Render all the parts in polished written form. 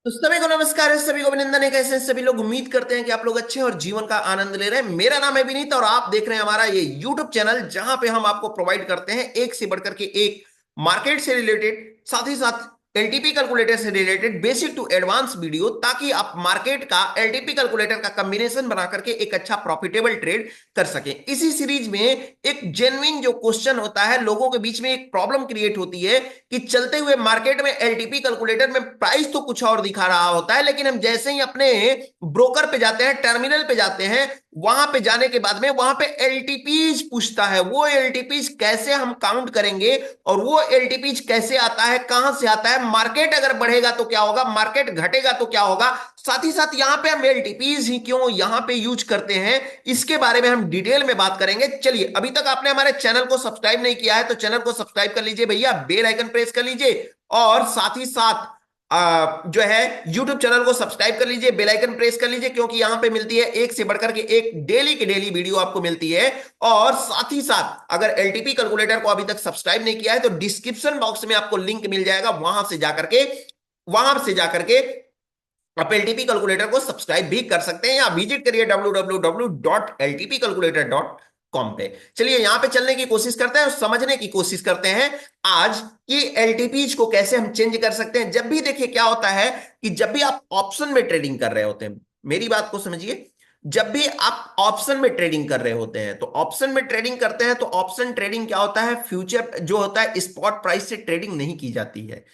तो सभी को नमस्कार है, सभी को अभिनंदन है। कैसे हैं सभी लोग? उम्मीद करते हैं कि आप लोग अच्छे हैं और जीवन का आनंद ले रहे हैं। मेरा नाम है विनीत और आप देख रहे हैं हमारा ये YouTube चैनल, जहां पे हम आपको प्रोवाइड करते हैं एक से बढ़कर के एक मार्केट से रिलेटेड, साथ ही साथ एलटीपी कैलकुलेटर से related basic to advance video, ताकि आप मार्केट का एलटीपी कैलकुलेटर का कॉम्बिनेशन बना करके एक अच्छा प्रॉफिटेबल ट्रेड कर सकें। इसी सीरीज में एक जेन्युइन जो क्वेश्चन होता है, लोगों के बीच में एक प्रॉब्लम क्रिएट होती है कि चलते हुए मार्केट में एलटीपी कैलकुलेटर में प्राइस तो कुछ और दिखा रहा होता है, लेकिन हम जैसे ही अपने ब्रोकर पे जाते हैं, टर्मिनल पे जाते हैं, वहां पे जाने के बाद में वहां पे एलटीपीज पूछता है। वो एलटीपीज कैसे हम काउंट करेंगे और वो एलटीपीज कैसे आता है, कहां से आता है, मार्केट अगर बढ़ेगा तो क्या होगा, मार्केट घटेगा तो क्या होगा, साथ ही साथ यहां पे हम एलटीपीज ही क्यों यहां पे यूज करते हैं, इसके बारे में हम डिटेल में बात करेंगे। चलिए, अभी तक आपने हमारे चैनल को सब्सक्राइब नहीं किया है तो चैनल को सब्सक्राइब कर लीजिए भैया, बेल आइकन प्रेस कर लीजिए और साथ ही साथ जो है YouTube चैनल को सब्सक्राइब कर लीजिए, बेल आइकन प्रेस कर लीजिए, क्योंकि यहां पे मिलती है एक से बढ़कर के एक डेली की डेली वीडियो आपको मिलती है। और साथ ही साथ अगर एलटीपी कैलकुलेटर को अभी तक सब्सक्राइब नहीं किया है तो डिस्क्रिप्शन बॉक्स में आपको लिंक मिल जाएगा, वहां से जाकर के आप एलटीपी कैलकुलेटर को सब्सक्राइब भी कर सकते हैं या विजिट करिए www.ltpcalculator.com पे। चलिए, यहां पे चलने की कोशिश करते हैं और समझने की कोशिश करते हैं आज कि एलटीपीज को कैसे हम चेंज कर सकते हैं। जब भी देखिए क्या होता है कि जब भी आप ऑप्शन में ट्रेडिंग कर रहे होते हैं, मेरी बात को समझिए, जब भी आप ऑप्शन में ट्रेडिंग कर रहे होते हैं तो ऑप्शन में ट्रेडिंग करते हैं तो ऑप्शन ट्रेडिंग क्या होता है, फ्यूचर जो होता है स्पॉट प्राइस से ट्रेडिंग नहीं की जाती है।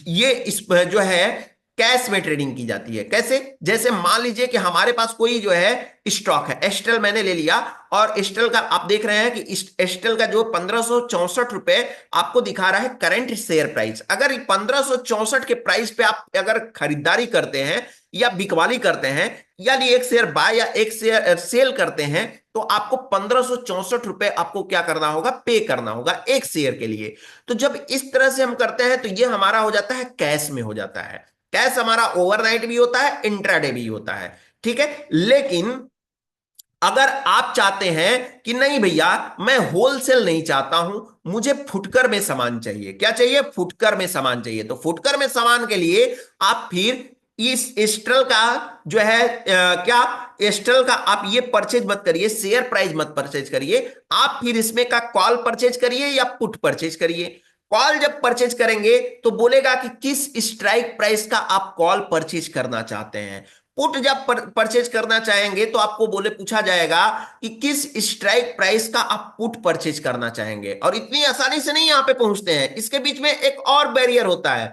ये इस जो है कैश में ट्रेडिंग की जाती है। कैसे? जैसे मान लीजिए कि हमारे पास कोई जो है स्टॉक है, एस्ट्रल मैंने ले लिया और एस्ट्रल का आप देख रहे हैं कि एस्ट्रल का जो 1564 रुपए आपको दिखा रहा है करंट शेयर प्राइस। अगर 1564 के प्राइस पे आप अगर खरीदारी करते हैं या बिकवाली करते हैं, यानी एक शेयर बाय या एक शेयर सेल करते हैं, तो आपको 1564 रुपए आपको क्या करना होगा, पे करना होगा एक शेयर के लिए। तो जब इस तरह से हम करते हैं तो ये हमारा हो जाता है कैश में हो जाता है। कैश हमारा ओवरनाइट भी होता है, इंट्राडे भी होता है, ठीक है। लेकिन अगर आप चाहते हैं कि नहीं भैया, मैं होलसेल नहीं चाहता हूं, मुझे फुटकर में सामान चाहिए, क्या चाहिए, फुटकर में सामान चाहिए, तो फुटकर में सामान के लिए आप फिर इस एस्ट्रल का जो है क्या, एस्ट्रल का आप ये परचेज मत करिए, शेयर प्राइस मत परचेज करिए, आप फिर इसमें का कॉल परचेज करिए या पुट परचेज करिए। कॉल जब परचेज करेंगे तो बोलेगा कि किस स्ट्राइक प्राइस का आप कॉल परचेज करना चाहते हैं। पुट जब परचेज करना चाहेंगे तो आपको पूछा जाएगा कि किस स्ट्राइक प्राइस का आप पुट परचेज करना चाहेंगे। और इतनी आसानी से नहीं यहां पे पहुंचते हैं, इसके बीच में एक और बैरियर होता है।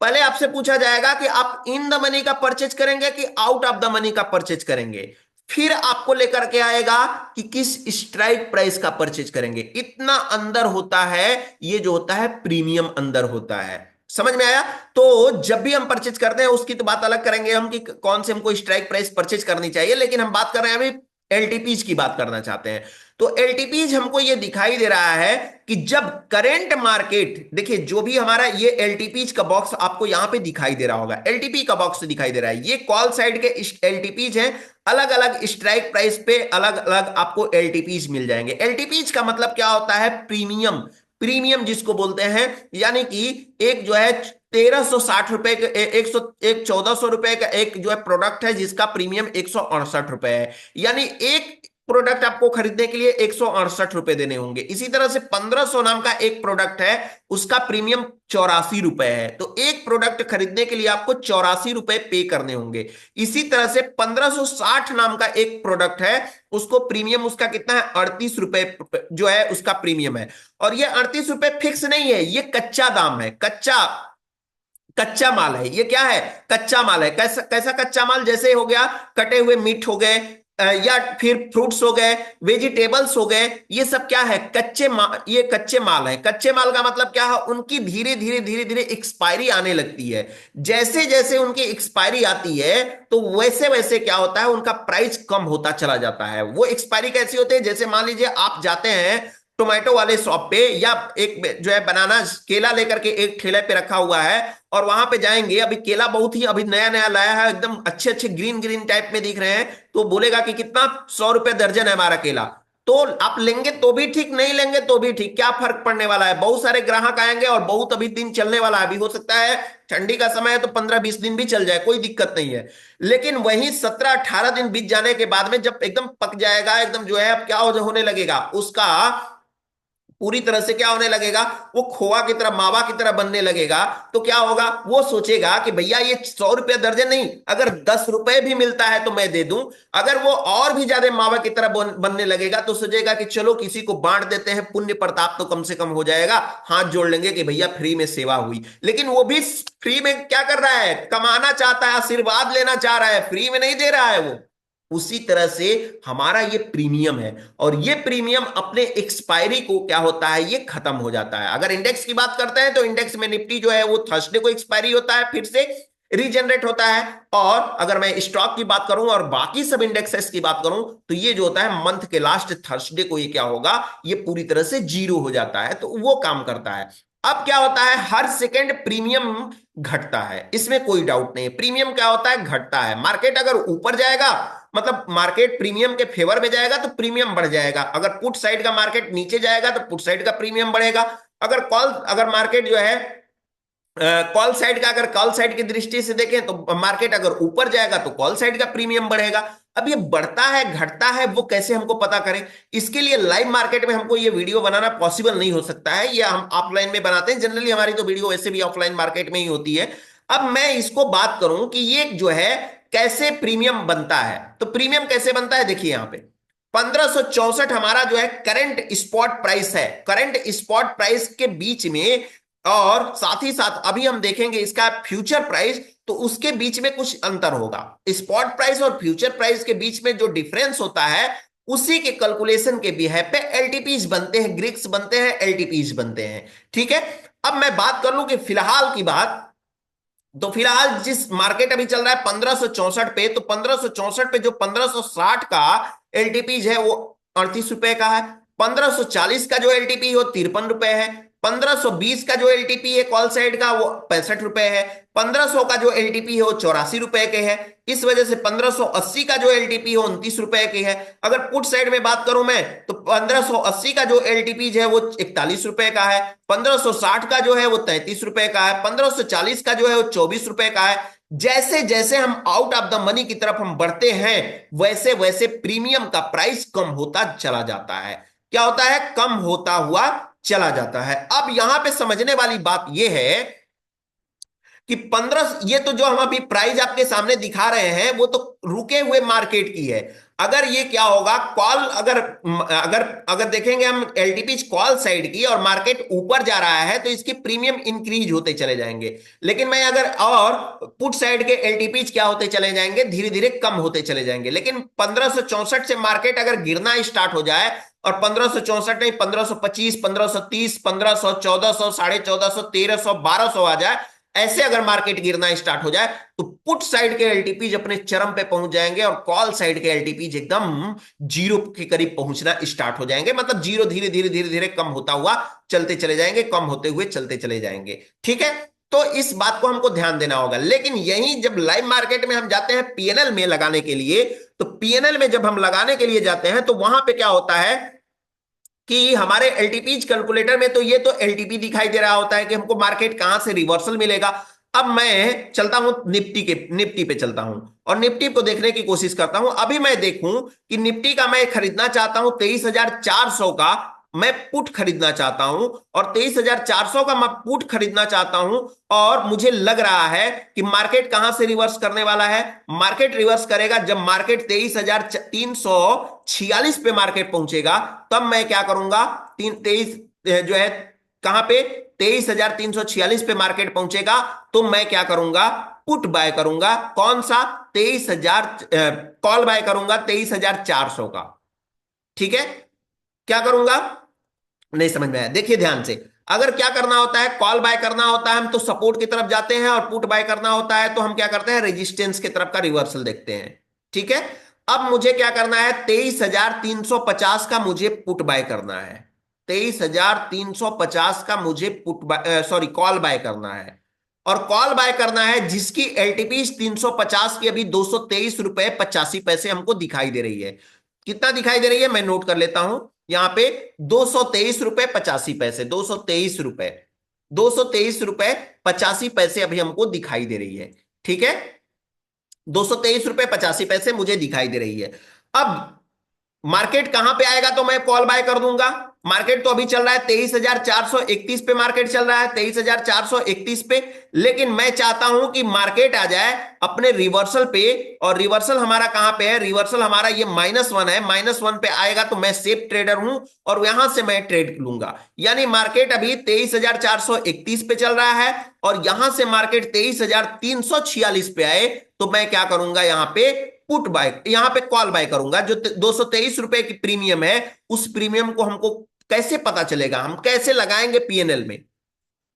पहले आपसे पूछा जाएगा कि आप इन द मनी का परचेज करेंगे कि आउट ऑफ द मनी का परचेज करेंगे, फिर आपको लेकर के आएगा कि किस स्ट्राइक प्राइस का परचेज करेंगे। इतना अंदर होता है, ये जो होता है प्रीमियम अंदर होता है। समझ में आया? तो जब भी हम परचेज करते हैं उसकी तो बात अलग करेंगे हम कि कौन से हमको स्ट्राइक प्राइस परचेज करनी चाहिए, लेकिन हम बात कर रहे हैं अभी एलटीपीज की बात करना चाहते हैं। तो एलटीपीज हमको ये दिखाई दे रहा है कि जब करंट मार्केट, देखिए जो भी हमारा ये एलटीपीज का बॉक्स आपको यहां पे दिखाई दे रहा होगा, एलटीपी का बॉक्स दिखाई दे रहा है, ये कॉल साइड के एलटीपीज हैं। अलग अलग स्ट्राइक प्राइस पे अलग अलग आपको एलटीपीज मिल जाएंगे। एलटीपीज का मतलब क्या होता है, प्रीमियम। प्रीमियम जिसको बोलते हैं, यानी कि एक जो है 1360 रुपए का, एक 1400 रुपए का एक जो है प्रोडक्ट है जिसका प्रीमियम 168 रुपए है, यानी एक प्रोडक्ट आपको खरीदने के लिए 168 रुपए देने होंगे। इसी तरह से 1500 नाम का एक प्रोडक्ट है, उसका प्रीमियम 84 रुपए है, तो एक प्रोडक्ट खरीदने के लिए आपको 84 रुपए पे करने होंगे। इसी तरह से 1560 नाम का एक प्रोडक्ट है, उसको प्रीमियम उसका कितना है, 38 रुपए जो है उसका प्रीमियम है। और ये 38 रुपए फिक्स नहीं है, ये कच्चा दाम है, कच्चा कच्चा माल है। ये क्या है, कच्चा माल है। कैसा कैसा कच्चा माल, जैसे हो गया कटे हुए मीट हो गए, या फिर फ्रूट्स हो गए, वेजिटेबल्स हो गए, ये सब क्या है, कच्चे माल, ये कच्चे माल है। कच्चे माल का मतलब क्या है, उनकी धीरे धीरे धीरे धीरे एक्सपायरी आने लगती है। जैसे जैसे उनकी एक्सपायरी आती है तो वैसे वैसे क्या होता है, उनका प्राइस कम होता चला जाता है। वो एक्सपायरी कैसी होती है, जैसे मान लीजिए आप जाते हैं टोमेटो वाले शॉप पे, या एक जो है बनाना केला लेकर के एक ठेले पे रखा हुआ है, और वहां पे जाएंगे, अभी केला बहुत ही अभी नया नया लाया है, एकदम अच्छे अच्छे ग्रीन ग्रीन टाइप में दिख रहे हैं, तो बोलेगा कि कितना, 100 रुपए दर्जन है हमारा केला। तो आप लेंगे तो भी ठीक, नहीं लेंगे तो भी ठीक, क्या फर्क पड़ने वाला है? बहुत सारे ग्राहक आएंगे और बहुत अभी दिन चलने वाला है, अभी हो सकता है ठंडी का समय है तो 15-20 दिन भी चल जाए, कोई दिक्कत नहीं है। लेकिन वही 17-18 दिन बीत जाने के बाद में जब एकदम पक जाएगा, एकदम जो है अब क्या होने लगेगा उसका, पूरी तरह से क्या होने लगेगा, वो खोआ की तरह, मावा की तरह बनने लगेगा। तो क्या होगा, वो सोचेगा कि भैया ये 100 रुपया दर्जन नहीं, अगर 10 रुपए भी मिलता है तो मैं दे दूं। अगर वो और भी ज्यादा मावा की तरह बनने लगेगा तो सोचेगा कि चलो किसी को बांट देते हैं, पुण्य प्रताप तो कम से कम हो जाएगा, हाथ जोड़ लेंगे कि भैया फ्री में सेवा हुई। लेकिन वो भी फ्री में क्या कर रहा है, कमाना चाहता है, आशीर्वाद लेना चाह रहा है, फ्री में नहीं दे रहा है वो। उसी तरह से हमारा ये प्रीमियम है, और ये प्रीमियम अपने एक्सपायरी को क्या होता है, ये खत्म हो जाता है। अगर इंडेक्स की बात करते हैं तो इंडेक्स में निफ्टी जो है वो थर्सडे को एक्सपायरी होता है, फिर से रीजनरेट होता है। और अगर मैं स्टॉक की बात करूं और बाकी सब इंडेक्सेस की बात करूं तो ये जो होता है मंथ के लास्ट थर्सडे को ये क्या होगा, ये पूरी तरह से जीरो हो जाता है, तो वो काम करता है। अब क्या होता है, हर सेकंड प्रीमियम घटता है, इसमें कोई डाउट नहीं है। प्रीमियम क्या होता है, घटता है। मार्केट अगर ऊपर जाएगा, मतलब मार्केट प्रीमियम के फेवर में जाएगा तो प्रीमियम बढ़ जाएगा। अगर पुट साइड का मार्केट नीचे जाएगा तो पुट साइड का प्रीमियम बढ़ेगा। अगर मार्केट जो है कॉल साइड का, अगर कॉल साइड की दृष्टि से देखें तो मार्केट अगर ऊपर जाएगा तो कॉल साइड का प्रीमियम बढ़ेगा। अब ये बढ़ता है घटता है वो कैसे हमको पता करें, इसके लिए लाइव मार्केट में हमको ये वीडियो बनाना पॉसिबल नहीं हो सकता है, ये हम ऑफलाइन में बनाते हैं। जनरली हमारी तो वीडियो वैसे भी ऑफलाइन मार्केट में ही होती है। अब मैं इसको बात करूं कि ये जो है कैसे प्रीमियम बनता है, तो प्रीमियम कैसे बनता है, देखिए यहां पे 1564 हमारा जो है करंट स्पॉट प्राइस है, करंट स्पॉट प्राइस के बीच में, और साथ ही साथ अभी हम देखेंगे इसका फ्यूचर प्राइस, तो उसके बीच में कुछ अंतर होगा। स्पॉट प्राइस और फ्यूचर प्राइस के बीच में जो डिफरेंस होता है उसी के कैलकुलेशन के बिहाफ पे एलटीपीज बनते हैं, ग्रिक्स बनते हैं, एलटीपीज बनते हैं। ठीक है। अब मैं बात कर लूं कि फिलहाल की बात, तो फिलहाल जिस मार्केट अभी चल रहा है 1564 पे, तो 1564 पे जो 1560 का एलटीपी है वो 38 रुपए का है। 1540 का जो एलटीपी हो 53 रुपए है। 1520 का जो एलटीपी है कॉल साइड का वो 65 रुपए है। 1500 का जो एलटीपी है वो 84 रुपए के है। इस वजह से 1580 का जो एलटीपी है 29 रुपए की है। अगर पुट साइड में बात करूं मैं तो 1580 का जो एलटीपी है वो 41 रुपए का है। 1560 का जो है वो 33 रुपए का है। 1540 का जो है वो 24 रुपए का है। जैसे जैसे हम आउट ऑफ द मनी की तरफ हम बढ़ते हैं वैसे वैसे प्रीमियम का प्राइस कम होता चला जाता है। क्या होता है, कम होता हुआ चला जाता है। अब यहां पे समझने वाली बात यह है कि 15, ये तो जो हम अभी प्राइस आपके सामने दिखा रहे हैं वो तो रुके हुए मार्केट की है। अगर ये क्या होगा, कॉल अगर अगर अगर देखेंगे हम एलटीपी कॉल साइड की और मार्केट ऊपर जा रहा है तो इसकी प्रीमियम इंक्रीज होते चले जाएंगे। लेकिन मैं अगर और पुट साइड के एलटीपी क्या होते चले जाएंगे, धीरे धीरे कम होते चले जाएंगे। लेकिन 1564 से मार्केट अगर गिरना स्टार्ट हो जाए और 1564 नहीं 1525, 1530, 1500, 1400, 1450, 1300, 1200 आ जाए, ऐसे अगर मार्केट गिरना स्टार्ट हो जाए तो पुट साइड के एलटीपीज अपने चरम पे पहुंच जाएंगे और कॉल साइड के एलटीपीज एकदम जीरो के करीब पहुंचना स्टार्ट हो जाएंगे। मतलब जीरो धीरे धीरे धीरे धीरे कम होता हुआ चलते चले जाएंगे, कम होते हुए चलते चले जाएंगे। ठीक है, तो इस बात को हमको ध्यान देना होगा। लेकिन यही जब लाइव मार्केट में हम जाते हैं पीएनएल में लगाने के लिए, तो पीएनएल में जब हम लगाने के लिए जाते हैं तो वहां पे क्या होता है कि हमारे एलटीपी कैलकुलेटर में तो ये तो एलटीपी दिखाई दे रहा होता है कि हमको मार्केट कहां से रिवर्सल मिलेगा। अब मैं चलता हूं निफ्टी पे चलता हूं और निफ्टी को देखने की कोशिश करता हूं। अभी मैं देखूं कि निफ्टी का मैं खरीदना चाहता हूं 23,400 का मैं पुट खरीदना चाहता हूं, और 23,400 का मैं पुट खरीदना चाहता हूं। और मुझे लग रहा है कि मार्केट कहां से रिवर्स करने वाला है, मार्केट रिवर्स करेगा जब मार्केट 23,346 पे मार्केट पहुंचेगा। तब मैं क्या करूंगा, 23 जो है कहां पे 23,346 पे मार्केट पहुंचेगा तो मैं क्या करूंगा, पुट बाय करूंगा। कौन सा, 23,000, कॉल बाय करूंगा 23,400 का। ठीक है, क्या करूंगा, नहीं समझ में आया, देखिए ध्यान से। अगर क्या करना होता है, कॉल बाय करना होता है हम तो सपोर्ट की तरफ जाते हैं, और पुट बाय करना होता है तो हम क्या करते हैं, रेजिस्टेंस की तरफ का रिवर्सल देखते हैं। ठीक है, अब मुझे क्या करना है, 23,350 का मुझे पुट बाय करना है। 23,350 का मुझे put buy, sorry call buy करना है। और कॉल बाय करना है जिसकी एलटीपी 350 की अभी 223 रुपए 85 पैसे हमको दिखाई दे रही है। कितना दिखाई दे रही है, मैं नोट कर लेता हूं यहां पे, 223 रुपए 85 पैसे, 223 रुपए, 223 रुपए 85 पैसे अभी हमको दिखाई दे रही है। ठीक है, 223 रुपए 85 पैसे मुझे दिखाई दे रही है। अब मार्केट कहां पे आएगा तो मैं कॉल बाय कर दूंगा। मार्केट तो अभी चल रहा है 23,431 पे, मार्केट चल रहा है 23,431 पे। लेकिन मैं चाहता हूं कि मार्केट आ जाए अपने रिवर्सल पे, और रिवर्सल हमारा कहां पे है, रिवर्सल हमारा ये -1 है, -1 पे आएगा तो मैं सेफ ट्रेडर हूं और यहां से मैं ट्रेड लूंगा। यानी मार्केट अभी 23,431 पे चल रहा है और यहां से मार्केट 23,346 पे आए तो मैं क्या करूंगा, यहां पे पुट बाय, यहां पे कॉल बाय करूंगा। जो 223 रुपए की प्रीमियम है, उस प्रीमियम को हमको कैसे पता चलेगा, हम कैसे लगाएंगे पीएनएल में।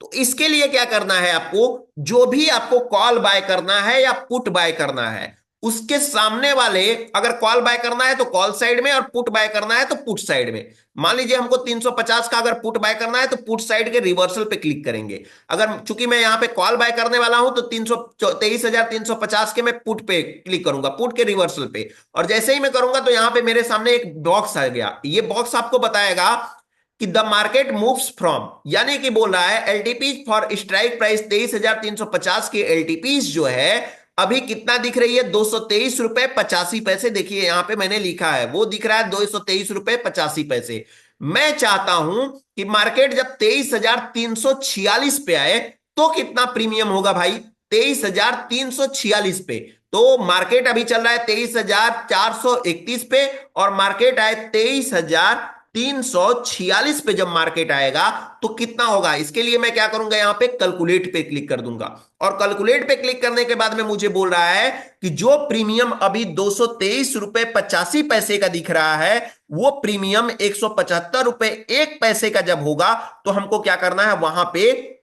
तो इसके लिए क्या करना है आपको, जो भी आपको कॉल बाय करना है या पुट बाय करना है, उसके सामने वाले, अगर कॉल बाय करना है तो कॉल साइड में और पुट बाय करना है तो पुट साइड में। मान लीजिए हमको 350 का अगर पुट बाय करना है तो पुट साइड के रिवर्सल पे क्लिक करेंगे। अगर चूंकि मैं यहां पे कॉल बाय करने वाला हूं तो 23,350 के मैं पुट पे क्लिक करूंगा, पुट के रिवर्सल पे। और जैसे ही मैं करूंगा तो यहां पे मेरे सामने एक बॉक्स आ गया। ये बॉक्स आपको बताएगा कि द मार्केट मूव्स फ्रॉम, यानी कि बोल रहा है एलटीपी फॉर स्ट्राइक प्राइस 23,350 की एलटीपीज जो है अभी कितना दिख रही है, 223 रुपए 85 पैसे। देखिए यहां पे मैंने लिखा है, वो दिख रहा है 223 रुपए 85 पैसे। मैं चाहता हूं कि मार्केट जब 23,346 पे आए तो कितना प्रीमियम होगा भाई, 23,346 पे। तो मार्केट अभी चल रहा है 23,431 पे और मार्केट आए 23,346 पे। जब मार्केट आएगा तो कितना होगा, इसके लिए मैं क्या करूंगा, यहां पे कैलकुलेट पे क्लिक कर दूंगा। और कैलकुलेट पे क्लिक करने के बाद में मुझे बोल रहा है कि जो प्रीमियम अभी 223 रुपए 85 पैसे का दिख रहा है, वो प्रीमियम 175 रुपए 1 पैसे का जब होगा तो हमको क्या करना है, वहां पे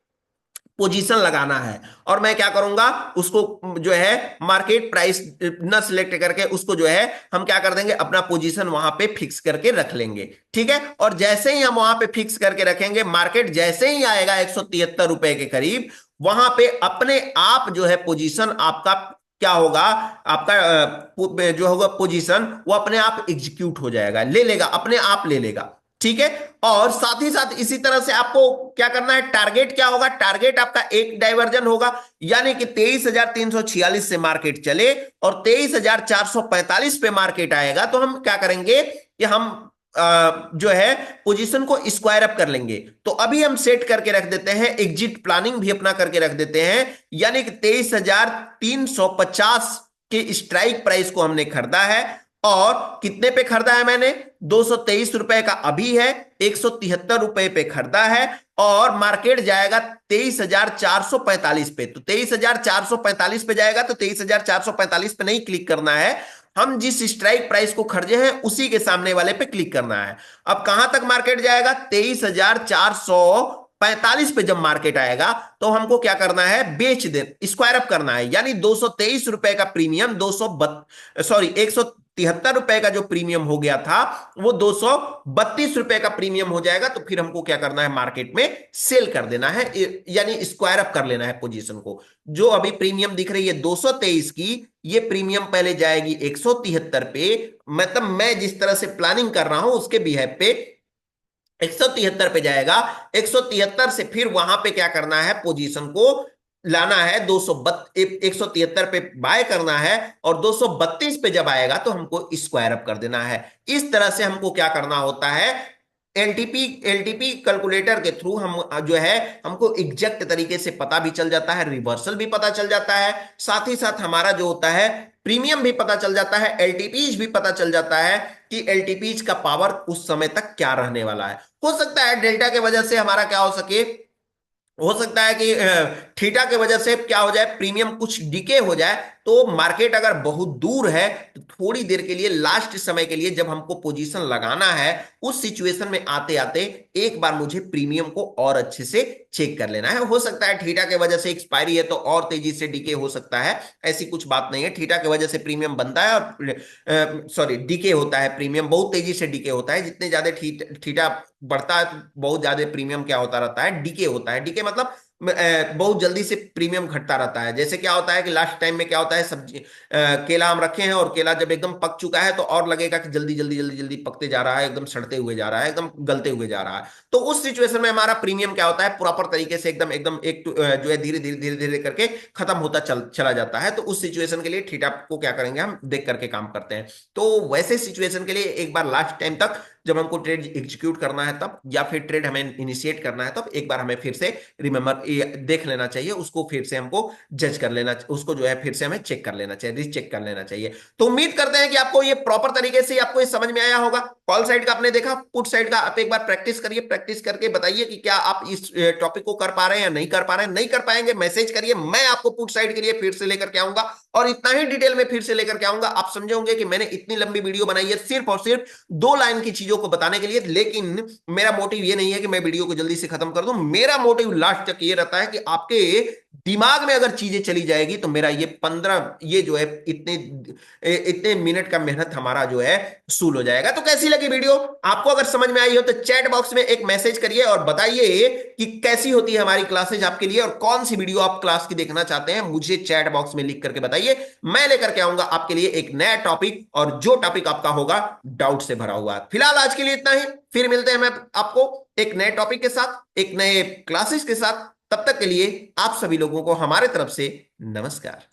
पोजीशन लगाना है। और मैं क्या करूंगा, उसको जो है मार्केट प्राइस न सिलेक्ट करके उसको जो है हम क्या कर देंगे, अपना पोजीशन वहां पे फिक्स करके रख लेंगे। ठीक है, और जैसे ही हम वहां पे फिक्स करके रखेंगे, मार्केट जैसे ही आएगा 173 रुपए के करीब, वहां पे अपने आप जो है पोजीशन आपका क्या होगा, आपका जो होगा पोजीशन वो अपने आप एग्जीक्यूट हो जाएगा, ले लेगा, अपने आप ले लेगा। ठीक है, और साथ ही साथ इसी तरह से आपको क्या करना है, टारगेट क्या होगा, टारगेट आपका एक डाइवर्जन होगा। यानी कि 23,346 से मार्केट चले और 23,445 पे मार्केट आएगा तो हम क्या करेंगे कि हम जो है पोजीशन को स्क्वायर अप कर लेंगे। तो अभी हम सेट करके रख देते हैं, एग्जिट प्लानिंग भी अपना करके रख देते हैं। यानी कि 23,350 के स्ट्राइक प्राइस को हमने खरीदा है और कितने पे खरीदा है मैंने, 223 रुपए का अभी है, 173 रुपए पे खरीदा है और मार्केट जाएगा 23,445 पे। तो 23,445 पे जाएगा तो 23,445 पे नहीं क्लिक करना है, हम जिस स्ट्राइक प्राइस को खरीदे हैं उसी के सामने वाले पे क्लिक करना है। अब कहां तक मार्केट जाएगा, 23,445 पे जब मार्केट आएगा तो हमको क्या करना है, बेच दे, स्क्वायर अप करना है। यानी 223 रुपए का प्रीमियम 173 रुपए का जो प्रीमियम हो गया था वो 232 रुपए का प्रीमियम हो जाएगा। तो फिर हमको क्या करना है, मार्केट में सेल कर देना है, यानी स्क्वायर अप कर लेना है पोजीशन को। जो अभी प्रीमियम दिख रही है 223 की, ये प्रीमियम पहले जाएगी 173 पे। मतलब मैं जिस तरह से प्लानिंग कर रहा हूं उसके बिहेव पे 173 पे जाएगा, 173 से फिर वहां पे क्या करना है, पोजीशन को लाना है 173 पे बाय करना है और 232 पे जब आएगा तो हमको स्क्वायर अप कर देना है। इस तरह से हमको क्या करना होता है, एलटीपी एलटीपी कैलकुलेटर के थ्रू हम जो है हमको एग्जैक्ट तरीके से पता भी चल जाता है, रिवर्सल भी पता चल जाता है, साथ ही साथ हमारा जो होता है प्रीमियम भी पता चल जाता है, एलटीपीज भी पता चल जाता है कि एलटीपीज का पावर उस समय तक क्या रहने वाला है। हो सकता है डेल्टा के वजह से हमारा क्या हो सके, हो सकता है कि थीटा के वजह से क्या हो जाए, प्रीमियम कुछ डिके हो जाए। तो मार्केट अगर बहुत दूर है तो थोड़ी देर के लिए, लास्ट समय के लिए जब हमको पोजीशन लगाना है, उस सिचुएशन में आते आते एक बार मुझे प्रीमियम को और अच्छे से चेक कर लेना है। हो सकता है थीटा के वजह से एक्सपायरी है तो और तेजी से डिके हो सकता है, ऐसी कुछ बात नहीं है। थीटा के वजह से प्रीमियम बनता है और सॉरी डिके होता है, प्रीमियम बहुत तेजी से डिके होता है। जितने ज्यादा थीटा बढ़ता है तो बहुत ज्यादा प्रीमियम क्या होता रहता है, डीके होता है। डीके मतलब बहुत जल्दी से प्रीमियम घटता रहता है। जैसे क्या होता है कि लास्ट टाइम में क्या होता है, सब्जी केला हम रखे हैं और केला जब एकदम पक चुका है तो और लगेगा कि जल्दी जल्दी जल्दी जल्दी पकते जा रहा है, एकदम सड़ते हुए जा रहा है, एकदम गलते हुए जा रहा है। तो उस सिचुएशन में हमारा प्रीमियम क्या होता है, प्रॉपर तरीके से एकदम एकदम एक जो है धीरे धीरे धीरे धीरे करके खत्म होता चला जाता है। तो उस सिचुएशन के लिए थीटा को क्या करेंगे, हम देख करके काम करते हैं। तो वैसे सिचुएशन के लिए एक बार लास्ट टाइम तक जब हमको ट्रेड एग्जीक्यूट करना है तब, या फिर ट्रेड हमें इनिशिएट करना है तब, एक बार हमें फिर से रिमेंबर देख लेना चाहिए उसको, फिर से हमको जज कर लेना, उसको जो है फिर से हमें चेक कर लेना चाहिए, रीचेक कर लेना चाहिए। तो उम्मीद करते हैं कि आपको ये प्रॉपर तरीके से आपको ये समझ में आया होगा। कॉल साइड का आपने देखा, पुट साइड का आप एक बार प्रैक्टिस करिए, प्रैक्टिस करके बताइए कि क्या आप इस टॉपिक को कर पा रहे हैं या नहीं कर पा रहे हैं। नहीं कर पाएंगे मैसेज करिए, मैं आपको पुट साइड के लिए फिर से लेकर के आऊंगा और इतना ही डिटेल में फिर से लेकर के आऊंगा। आप समझे होंगे कि मैंने इतनी लंबी वीडियो बनाई है सिर्फ और सिर्फ 2 लाइन की चीजों को बताने के लिए। लेकिन मेरा मोटिव ये नहीं है कि मैं वीडियो को जल्दी से खत्म कर दूं, मेरा मोटिव लास्ट तक ये रहता है कि आपके दिमाग में अगर चीजें चली जाएगी तो मेरा ये 15 ये जो है इतने इतने मिनट का मेहनत हमारा जो है सूल हो जाएगा। तो कैसी लगी वीडियो, आपको अगर समझ में आई हो तो चैट बॉक्स में एक मैसेज करिए और बताइए कि कैसी होती है हमारी क्लासेज आपके लिए, और कौन सी वीडियो आप क्लास की देखना चाहते हैं मुझे चैट बॉक्स में लिख करके बताइए। मैं लेकर के आऊंगा आपके लिए एक नया टॉपिक, और जो टॉपिक आपका होगा डाउट से भरा हुआ। फिलहाल आज के लिए इतना ही, फिर मिलते हैं मैं आपको एक नए टॉपिक के साथ, एक नए क्लासेस के साथ। तब तक के लिए आप सभी लोगों को हमारे तरफ से नमस्कार।